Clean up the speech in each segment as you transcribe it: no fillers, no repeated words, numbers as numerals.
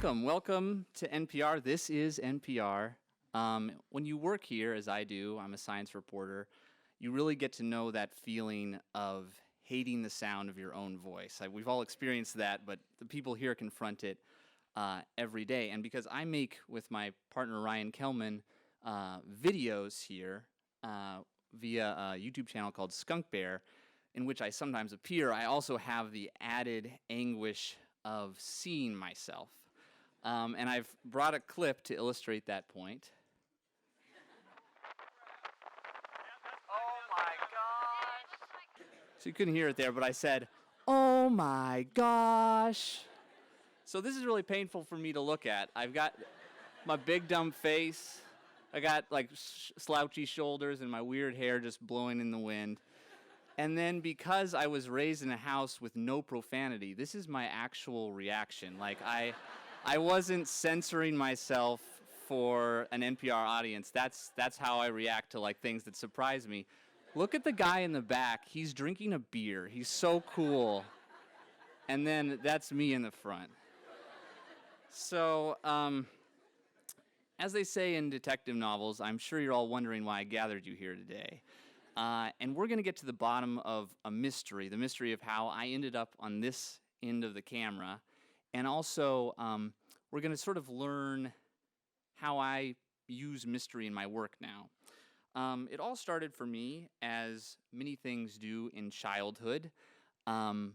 Welcome to NPR. This is NPR. When you work here, as I do, I'm a science reporter, you really get to know that feeling of hating the sound of your own voice. We've all experienced that, but the people here confront it every day. And because I make, with my partner Ryan Kelman, videos here via a YouTube channel called Skunk Bear, in which I sometimes appear, I also have the added anguish of seeing myself. And I've brought a clip to illustrate that point. Oh my gosh! So you couldn't hear it there, but I said, oh my gosh! So this is really painful for me to look at. I've got my big dumb face, I got like slouchy shoulders and my weird hair just blowing in the wind. And then because I was raised in a house with no profanity, this is my actual reaction. Like I wasn't censoring myself for an NPR audience. That's how I react to like things that surprise me. Look at the guy in the back. He's drinking a beer. He's so cool. And then that's me in the front. So, as they say in detective novels, I'm sure you're all wondering why I gathered you here today. And we're going to get to the bottom of a mystery, the mystery of how I ended up on this end of the camera. And also, we're going to sort of learn how I use mystery in my work now. It all started for me, as many things do in childhood. I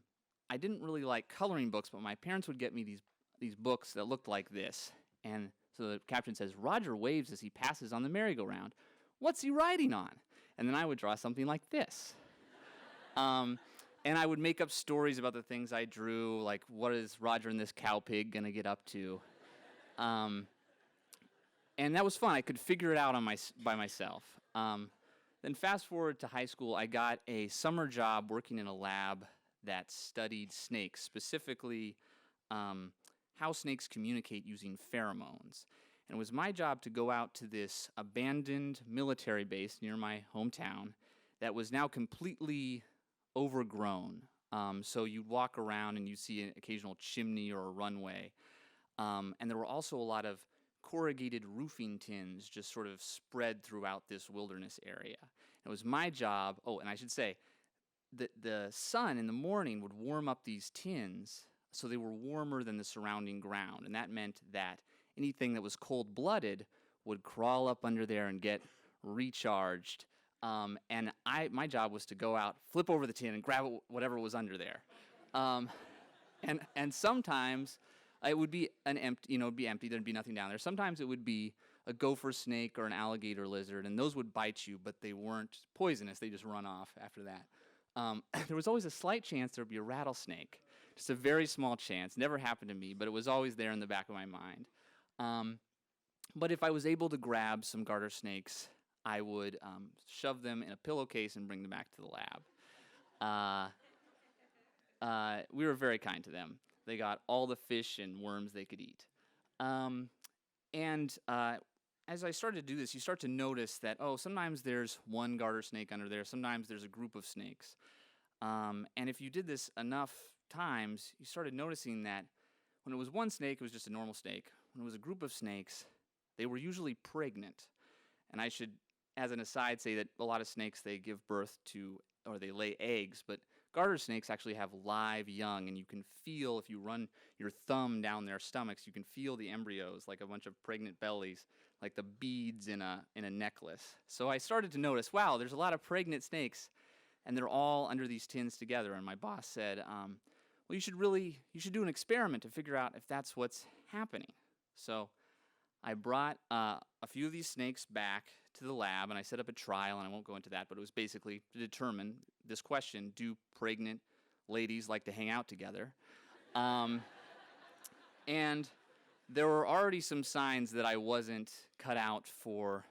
didn't really like coloring books, but my parents would get me these books that looked like this. And so the caption says, Roger waves as he passes on the merry-go-round. What's he riding on? And then I would draw something like this. And I would make up stories about the things I drew, like what is Roger and this cow pig going to get up to? And that was fun. I could figure it out by myself. Then fast forward to high school, I got a summer job working in a lab that studied snakes, specifically how snakes communicate using pheromones. And it was my job to go out to this abandoned military base near my hometown that was now completely overgrown. So you'd walk around and you'd see an occasional chimney or a runway. And there were also a lot of corrugated roofing tins just sort of spread throughout this wilderness area. It was my job, and I should say, the sun in the morning would warm up these tins so they were warmer than the surrounding ground. And that meant that anything that was cold-blooded would crawl up under there and get recharged. And my job was to go out, flip over the tin, and grab whatever was under there. And sometimes it would be it'd be empty. There'd be nothing down there. Sometimes it would be a gopher snake or an alligator lizard, and those would bite you, but they weren't poisonous. They just run off after that. There was always a slight chance there would be a rattlesnake. Just a very small chance. Never happened to me, but it was always there in the back of my mind. But if I was able to grab some garter snakes, I would shove them in a pillowcase and bring them back to the lab. We were very kind to them. They got all the fish and worms they could eat. As I started to do this, you start to notice that, sometimes there's one garter snake under there, sometimes there's a group of snakes. And if you did this enough times, you started noticing that when it was one snake, it was just a normal snake. When it was a group of snakes, they were usually pregnant. And I should, as an aside, say that a lot of snakes, they give birth to, or they lay eggs, but garter snakes actually have live young, and you can feel, if you run your thumb down their stomachs, you can feel the embryos, like a bunch of pregnant bellies, like the beads in a necklace. So I started to notice, wow, there's a lot of pregnant snakes, and they're all under these tins together. And my boss said, well, you should do an experiment to figure out if that's what's happening. So I brought a few of these snakes back to the lab, and I set up a trial, and I won't go into that, but it was basically to determine this question: do pregnant ladies like to hang out together? And there were already some signs that I wasn't cut out for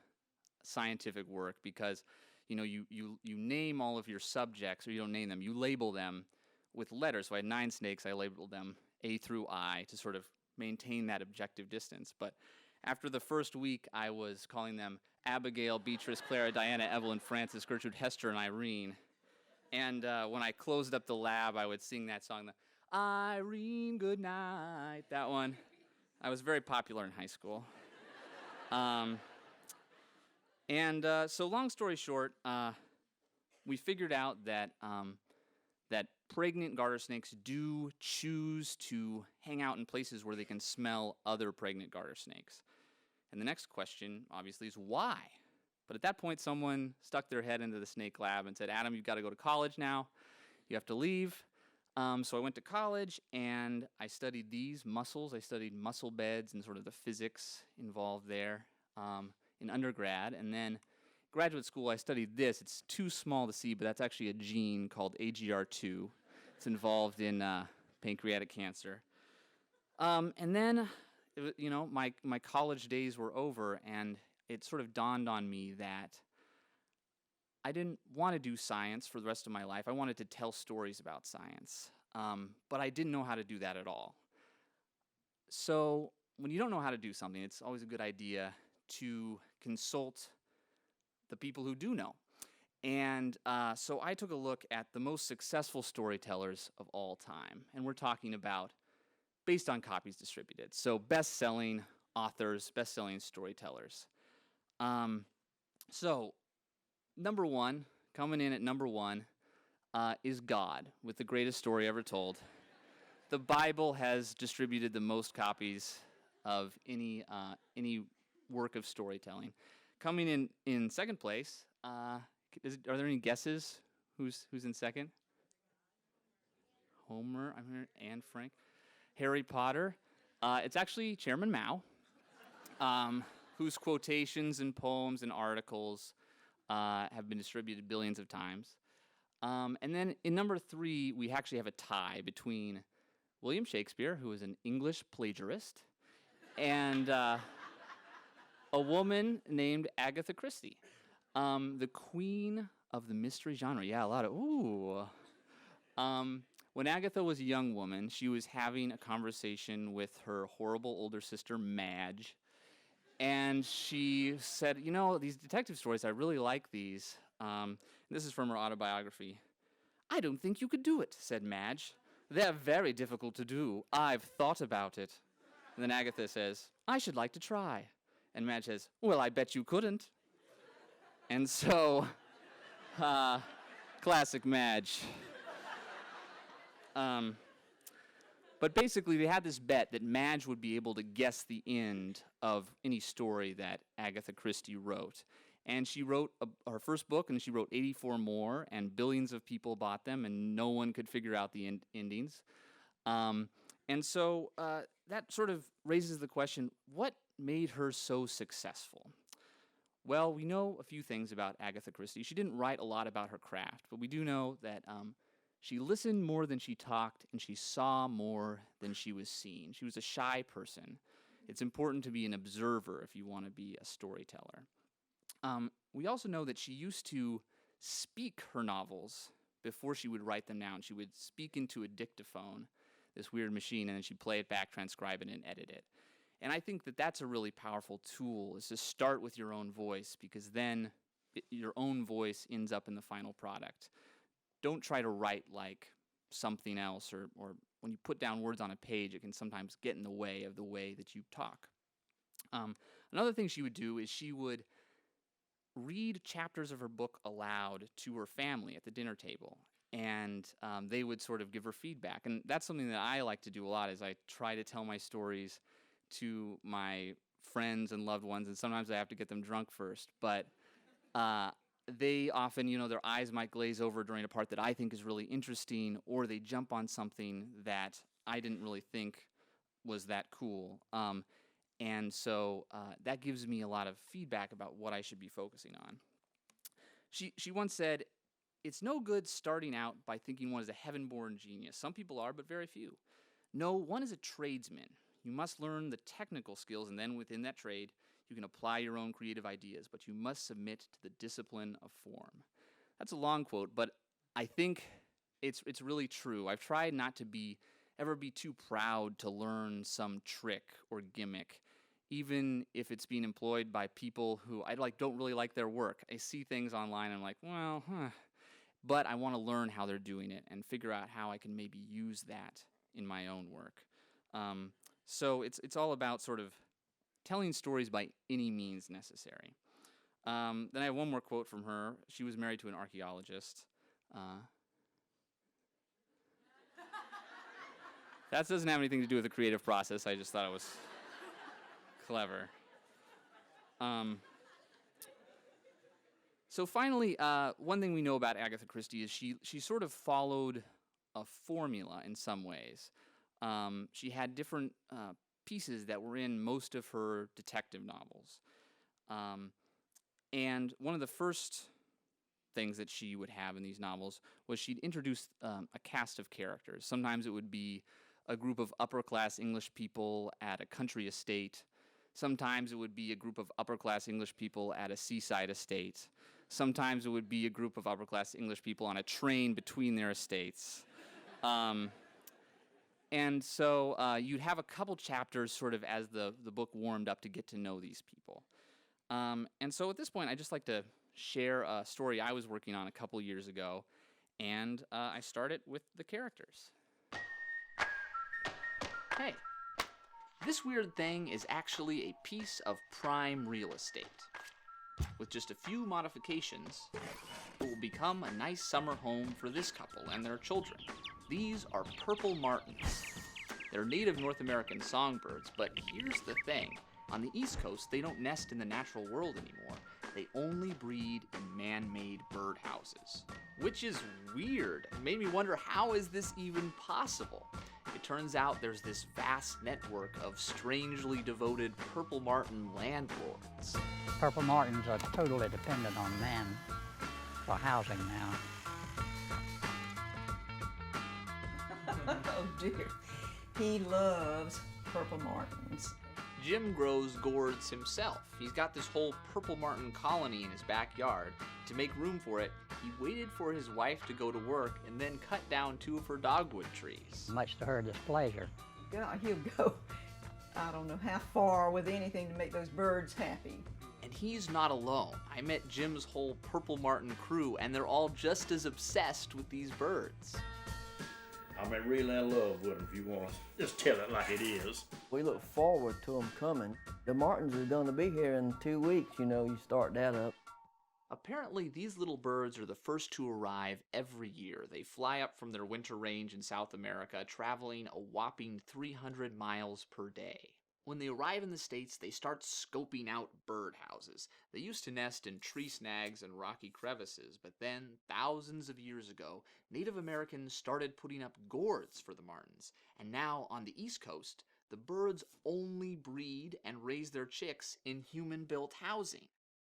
scientific work, because you name all of your subjects, or you don't name them, you label them with letters. So I had 9 snakes, I labeled them A through I to sort of maintain that objective distance. But after the first week, I was calling them Abigail, Beatrice, Clara, Diana, Evelyn, Frances, Gertrude, Hester, and Irene. And when I closed up the lab, I would sing that song, the Irene, good night, that one. I was very popular in high school. Um, so long story short, we figured out that pregnant garter snakes do choose to hang out in places where they can smell other pregnant garter snakes. And the next question, obviously, is why? But at that point, someone stuck their head into the snake lab and said, Adam, you've got to go to college now. You have to leave. So I went to college, and I studied these mussels. I studied mussel beds and sort of the physics involved there in undergrad. And then graduate school, I studied this. It's too small to see, but that's actually a gene called AGR2. It's involved in pancreatic cancer. And then, my college days were over, and it sort of dawned on me that I didn't want to do science for the rest of my life. I wanted to tell stories about science, but I didn't know how to do that at all. So when you don't know how to do something, it's always a good idea to consult the people who do know. And so I took a look at the most successful storytellers of all time, and we're talking about based on copies distributed. So best-selling authors, best-selling storytellers. So number one, coming in at number one, is God, with the greatest story ever told. The Bible has distributed the most copies of any work of storytelling. Coming in second place, are there any guesses? Who's in second? Homer, I'm here, Anne Frank. Harry Potter. It's actually Chairman Mao, whose quotations and poems and articles have been distributed billions of times. And then in number three, we actually have a tie between William Shakespeare, who is an English plagiarist, and a woman named Agatha Christie, the queen of the mystery genre. Yeah, a lot of, ooh. When Agatha was a young woman, she was having a conversation with her horrible older sister, Madge, and she said, these detective stories, I really like these. This is from her autobiography. I don't think you could do it, said Madge. They're very difficult to do. I've thought about it. And then Agatha says, I should like to try. And Madge says, well, I bet you couldn't. And so, classic Madge. But basically, they had this bet that Madge would be able to guess the end of any story that Agatha Christie wrote. And she wrote her first book, and she wrote 84 more, and billions of people bought them, and no one could figure out the endings. And so that sort of raises the question, what made her so successful? Well, we know a few things about Agatha Christie. She didn't write a lot about her craft, but we do know that she listened more than she talked, and she saw more than she was seen. She was a shy person. It's important to be an observer if you want to be a storyteller. We also know that she used to speak her novels before she would write them down. She would speak into a dictaphone, this weird machine, and then she'd play it back, transcribe it, and edit it. And I think that that's a really powerful tool, is to start with your own voice, because then your own voice ends up in the final product. Don't try to write like something else, or when you put down words on a page, it can sometimes get in the way of the way that you talk. Another thing she would do is she would read chapters of her book aloud to her family at the dinner table, and they would sort of give her feedback. And that's something that I like to do a lot, is I try to tell my stories to my friends and loved ones, and sometimes I have to get them drunk first. But they often, their eyes might glaze over during a part that I think is really interesting, or they jump on something that I didn't really think was that cool. And so that gives me a lot of feedback about what I should be focusing on. She once said, it's no good starting out by thinking one is a heaven-born genius. Some people are, but very few. No, one is a tradesman. You must learn the technical skills, and then within that trade, you can apply your own creative ideas, but you must submit to the discipline of form. That's a long quote, but I think it's really true. I've tried not to ever be too proud to learn some trick or gimmick, even if it's being employed by people who I don't really like their work. I see things online, and I'm like, well, but I want to learn how they're doing it and figure out how I can maybe use that in my own work. So it's all about sort of telling stories by any means necessary. Then I have one more quote from her. She was married to an archaeologist. That doesn't have anything to do with the creative process. I just thought it was clever. So finally, one thing we know about Agatha Christie is she sort of followed a formula in some ways. She had different pieces that were in most of her detective novels. And one of the first things that she would have in these novels was she'd introduce a cast of characters. Sometimes it would be a group of upper-class English people at a country estate. Sometimes it would be a group of upper-class English people at a seaside estate. Sometimes it would be a group of upper-class English people on a train between their estates. And so you'd have a couple chapters sort of as the book warmed up to get to know these people. And so at this point, I'd just like to share a story I was working on a couple years ago, and I started with the characters. Hey, this weird thing is actually a piece of prime real estate. With just a few modifications, it will become a nice summer home for this couple and their children. These are purple martins. They're native North American songbirds, but here's the thing. On the East Coast, they don't nest in the natural world anymore. They only breed in man-made birdhouses, which is weird. It made me wonder, how is this even possible? It turns out there's this vast network of strangely devoted purple martin landlords. Purple martins are totally dependent on man for housing now. Oh dear. He loves purple martins. Jim grows gourds himself. He's got this whole purple martin colony in his backyard. To make room for it, he waited for his wife to go to work and then cut down 2 of her dogwood trees. Much to her displeasure. God, he'll go, I don't know how far with anything to make those birds happy. And he's not alone. I met Jim's whole purple martin crew, and they're all just as obsessed with these birds. I'm really in love with them, if you want to just tell it like it is. We look forward to them coming. The martins are going to be here in 2 weeks, you start that up. Apparently, these little birds are the first to arrive every year. They fly up from their winter range in South America, traveling a whopping 300 miles per day. When they arrive in the States, they start scoping out birdhouses. They used to nest in tree snags and rocky crevices, but then, thousands of years ago, Native Americans started putting up gourds for the martins. And now, on the East Coast, the birds only breed and raise their chicks in human-built housing.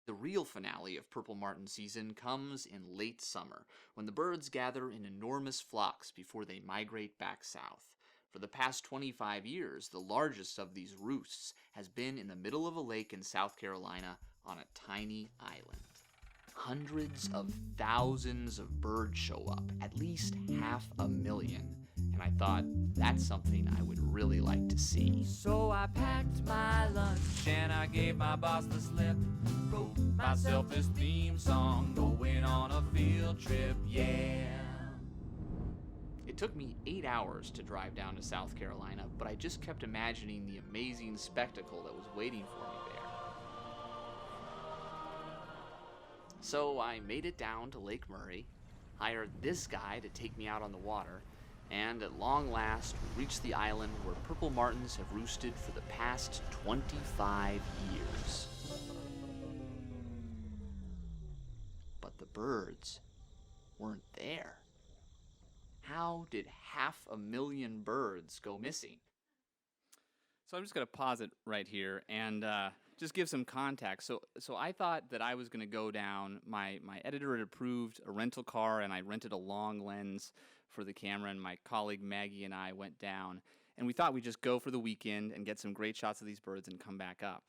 The real finale of purple martin season comes in late summer, when the birds gather in enormous flocks before they migrate back south. For the past 25 years, the largest of these roosts has been in the middle of a lake in South Carolina on a tiny island. Hundreds of thousands of birds show up, at least 500,000. And I thought, that's something I would really like to see. So I packed my lunch and I gave my boss the slip. Wrote myself this theme song, going on a field trip, yeah. It took me 8 hours to drive down to South Carolina, but I just kept imagining the amazing spectacle that was waiting for me there. So I made it down to Lake Murray, hired this guy to take me out on the water, and at long last reached the island where purple martins have roosted for the past 25 years. But the birds weren't there. How did 500,000 birds go missing? So I'm just going to pause it right here and just give some context. So I thought that I was going to go down. My editor had approved a rental car, and I rented a long lens for the camera, and my colleague Maggie and I went down. And we thought we'd just go for the weekend and get some great shots of these birds and come back up.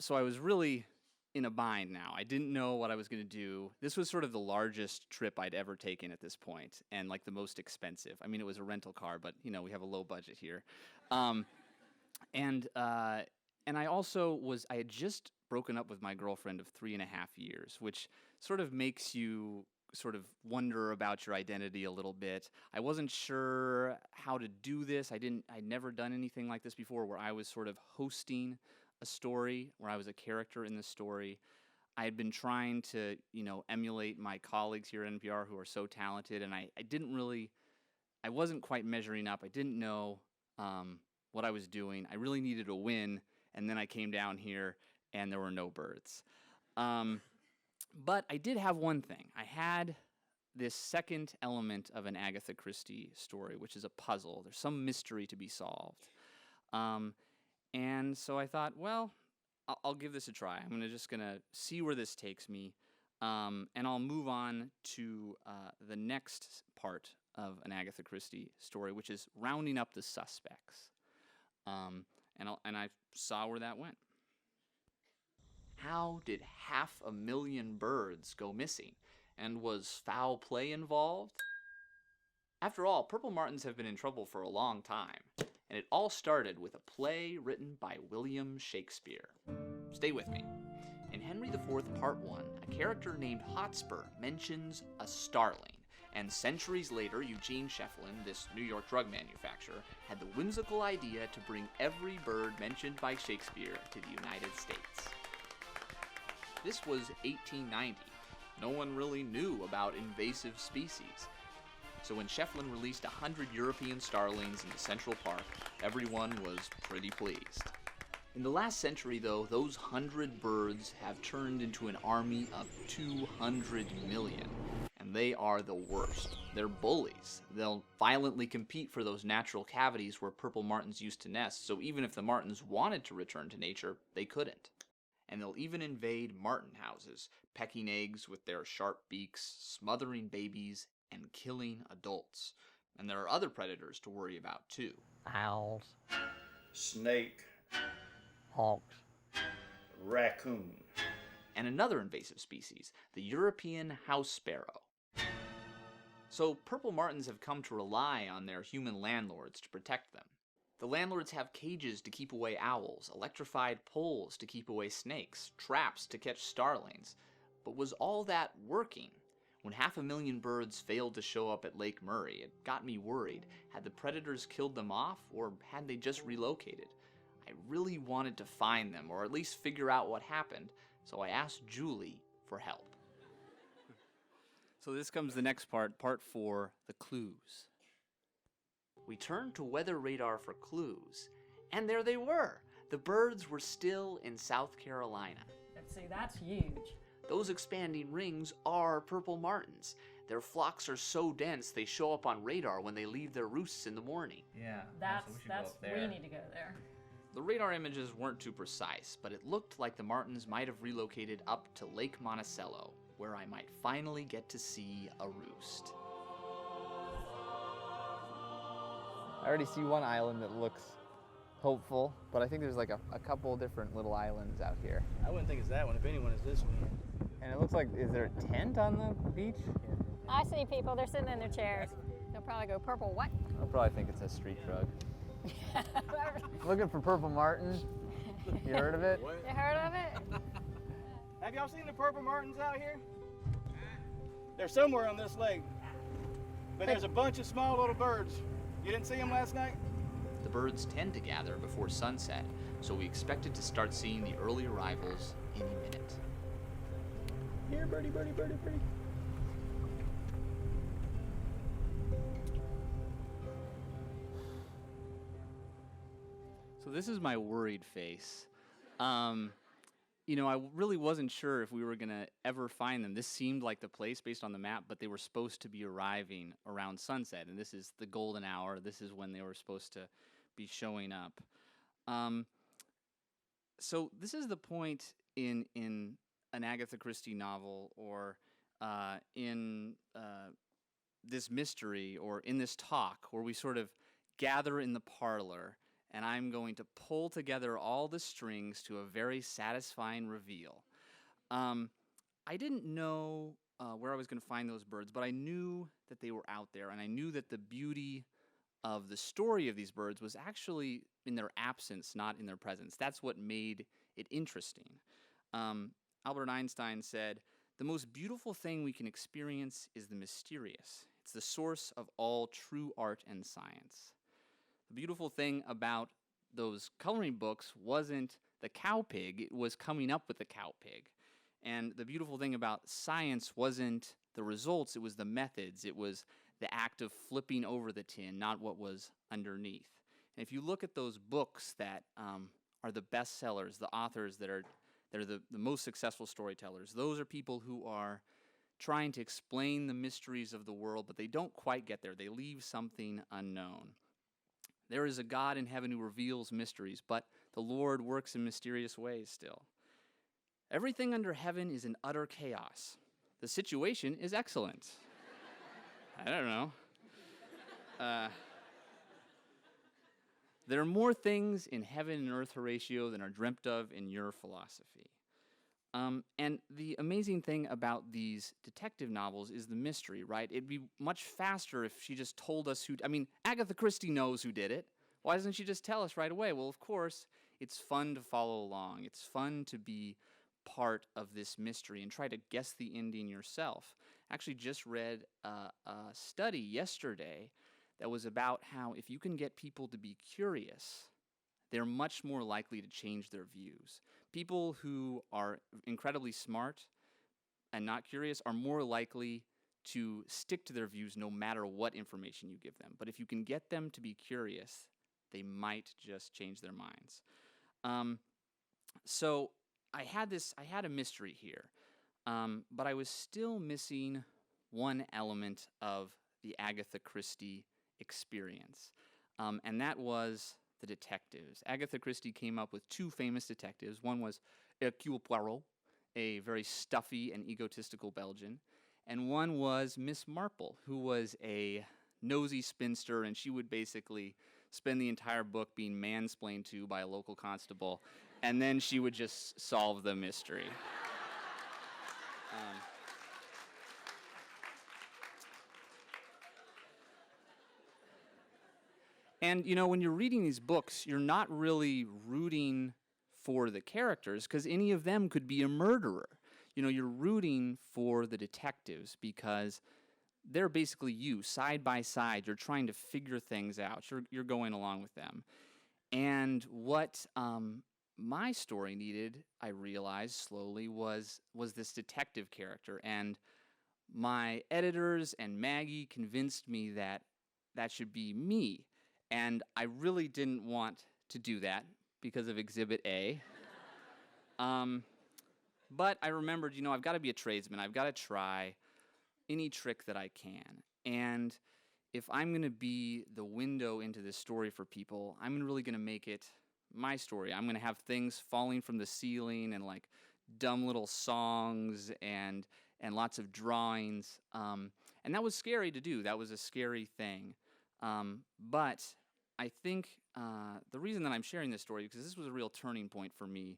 So I was really in a bind now. I didn't know what I was going to do. This was sort of the largest trip I'd ever taken at this point, and like the most expensive. I mean, it was a rental car, but we have a low budget here. And I also I had just broken up with my girlfriend of 3.5 years, which sort of makes you sort of wonder about your identity a little bit. I wasn't sure how to do this. I'd never done anything like this before where I was sort of hosting a story, where I was a character in the story. I had been trying to, emulate my colleagues here at NPR who are so talented, and I wasn't quite measuring up. I didn't know what I was doing. I really needed a win, and then I came down here, and there were no birds. But I did have one thing. I had this second element of an Agatha Christie story, which is a puzzle. There's some mystery to be solved. And so I thought, well, I'll give this a try. I'm just going to see where this takes me, and I'll move on to the next part of an Agatha Christie story, which is rounding up the suspects. And I saw where that went. How did 500,000 birds go missing? And was foul play involved? After all, purple martins have been in trouble for a long time, and it all started with a play written by William Shakespeare. Stay with me. In Henry IV, Part 1, a character named Hotspur mentions a starling, and centuries later, Eugene Shefflin, this New York drug manufacturer, had the whimsical idea to bring every bird mentioned by Shakespeare to the United States. This was 1890. No one really knew about invasive species. So when Shefflin released 100 European starlings in the Central Park, everyone was pretty pleased. In the last century, though, those 100 birds have turned into an army of 200 million, and they are the worst. They're bullies. They'll violently compete for those natural cavities where purple martins used to nest, so even if the martins wanted to return to nature, they couldn't. And they'll even invade martin houses, pecking eggs with their sharp beaks, smothering babies, and killing adults. And there are other predators to worry about, too. Owls, Snake, hawks, raccoon. And another invasive species, the European house sparrow. So purple martins have come to rely on their human landlords to protect them. The landlords have cages to keep away owls, electrified poles to keep away snakes, traps to catch starlings. But was all that working? When 500,000 birds failed to show up at Lake Murray, it got me worried. Had the predators killed them off, or had they just relocated? I really wanted to find them, or at least figure out what happened, so I asked Julie for help. So this comes the next part, part 4, the clues. We turned to weather radar for clues, and there they were. The birds were still in South Carolina. Let's see, that's huge. Those expanding rings are purple martins. Their flocks are so dense they show up on radar when they leave their roosts in the morning. Yeah, We need to go there. The radar images weren't too precise, but it looked like the martins might have relocated up to Lake Monticello, where I might finally get to see a roost. I already see one island that looks hopeful, but I think there's like a couple different little islands out here. I wouldn't think it's that one. If anyone, is this one. And it looks like, is there a tent on the beach? I see people, they're sitting in their chairs. They'll probably go, purple what? I probably think it's a street drug. Looking for purple martin. You heard of it? You heard of it? Have y'all seen the purple martins out here? They're somewhere on this lake. But there's a bunch of small little birds. You didn't see them last night? The birds tend to gather before sunset, so we expected to start seeing the early arrivals any minute. Here, birdie, birdie, birdie, birdie. So this is my worried face. I really wasn't sure if we were going to ever find them. This seemed like the place based on the map, but they were supposed to be arriving around sunset, and this is the golden hour. This is when they were supposed to be showing up. So this is the point in an Agatha Christie novel or in this mystery or in this talk where we sort of gather in the parlor, and I'm going to pull together all the strings to a very satisfying reveal. I didn't know where I was going to find those birds, but I knew that they were out there, and I knew that the beauty of the story of these birds was actually in their absence, not in their presence. That's what made it interesting. Albert Einstein said, the most beautiful thing we can experience is the mysterious. It's the source of all true art and science. The beautiful thing about those coloring books wasn't the cow pig, it was coming up with the cow pig. And the beautiful thing about science wasn't the results, it was the methods. It was the act of flipping over the tin, not what was underneath. And if you look at those books that are the bestsellers, the authors that are the most successful storytellers, those are people who are trying to explain the mysteries of the world, but they don't quite get there. They leave something unknown. There is a God in heaven who reveals mysteries, but the Lord works in mysterious ways still. Everything under heaven is in utter chaos. The situation is excellent. I don't know. There are more things in heaven and earth, Horatio, than are dreamt of in your philosophy. And the amazing thing about these detective novels is the mystery, right? It'd be much faster if she just told us who... I mean, Agatha Christie knows who did it. Why doesn't she just tell us right away? Well, of course, it's fun to follow along. It's fun to be part of this mystery and try to guess the ending yourself. I actually just read a study yesterday that was about how if you can get people to be curious, they're much more likely to change their views. People who are incredibly smart and not curious are more likely to stick to their views no matter what information you give them. But if you can get them to be curious, they might just change their minds. So I had a mystery here, but I was still missing one element of the Agatha Christie experience, and that was the detectives. Agatha Christie came up with two famous detectives. One was Hercule Poirot, a very stuffy and egotistical Belgian, and one was Miss Marple, who was a nosy spinster, and she would basically spend the entire book being mansplained to by a local constable, and then she would just solve the mystery. And, you know, when you're reading these books, you're not really rooting for the characters, because any of them could be a murderer. You know, you're rooting for the detectives because they're basically you, side by side. You're trying to figure things out. You're going along with them. And what my story needed, I realized slowly, was this detective character. And my editors and Maggie convinced me that that should be me. And I really didn't want to do that because of Exhibit A. But I remembered, you know, I've got to be a tradesman. I've got to try any trick that I can. And if I'm going to be the window into this story for people, I'm really going to make it my story. I'm going to have things falling from the ceiling and like dumb little songs and lots of drawings. And that was scary to do. That was a scary thing. But I think the reason that I'm sharing this story, because this was a real turning point for me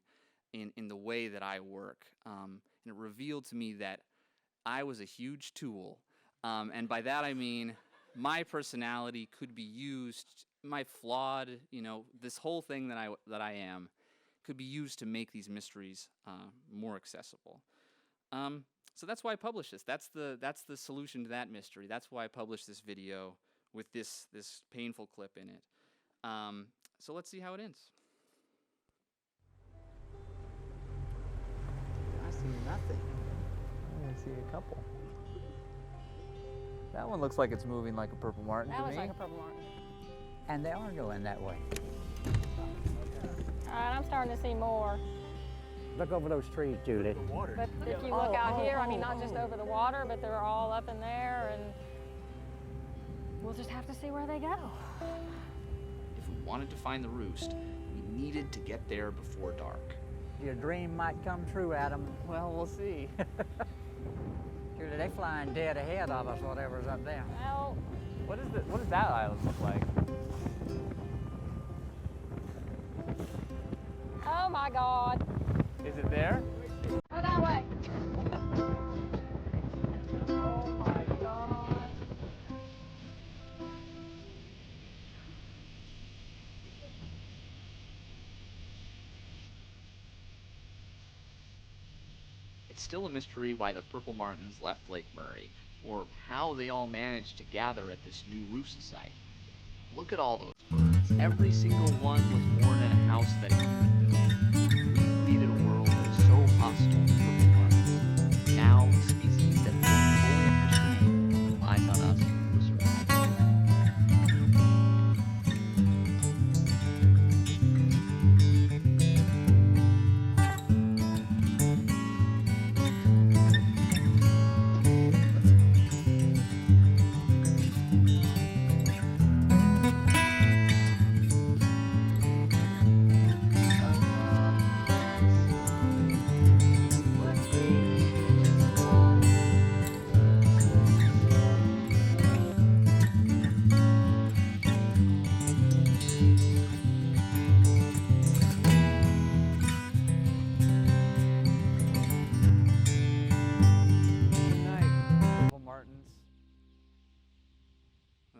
in the way that I work. And it revealed to me that I was a huge tool. And by that I mean my personality could be used, my flawed, you know, this whole thing that I am could be used to make these mysteries more accessible. So that's why I published this. That's the solution to that mystery. That's why I published this video with this painful clip in it. So let's see how it ends. I see nothing. I see a couple. That one looks like it's moving like a purple martin That to looks me. like a purple martin. And they are going that way. All right, I'm starting to see more. Look over those trees, Julie. But if you look out here, I mean, not just over the water, but they're all up in there, and we'll just have to see where they go. If we wanted to find the roost, we needed to get there before dark. Your dream might come true, Adam. Well, we'll see. Julie, they flying dead ahead of us, whatever's up there. Well, What does that island look like? oh my God. Is it there? Go that way. Oh my God. It's still a mystery why the purple martins left Lake Murray, or how they all managed to gather at this new roost site. Look at all those birds. Every single one was born in a house that a human built. We created a world that is so hostile to purple martins. Now, a species that we don't fully understand relies on us for survival.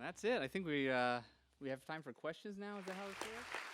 That's it. I think we have time for questions now. Is that how it works?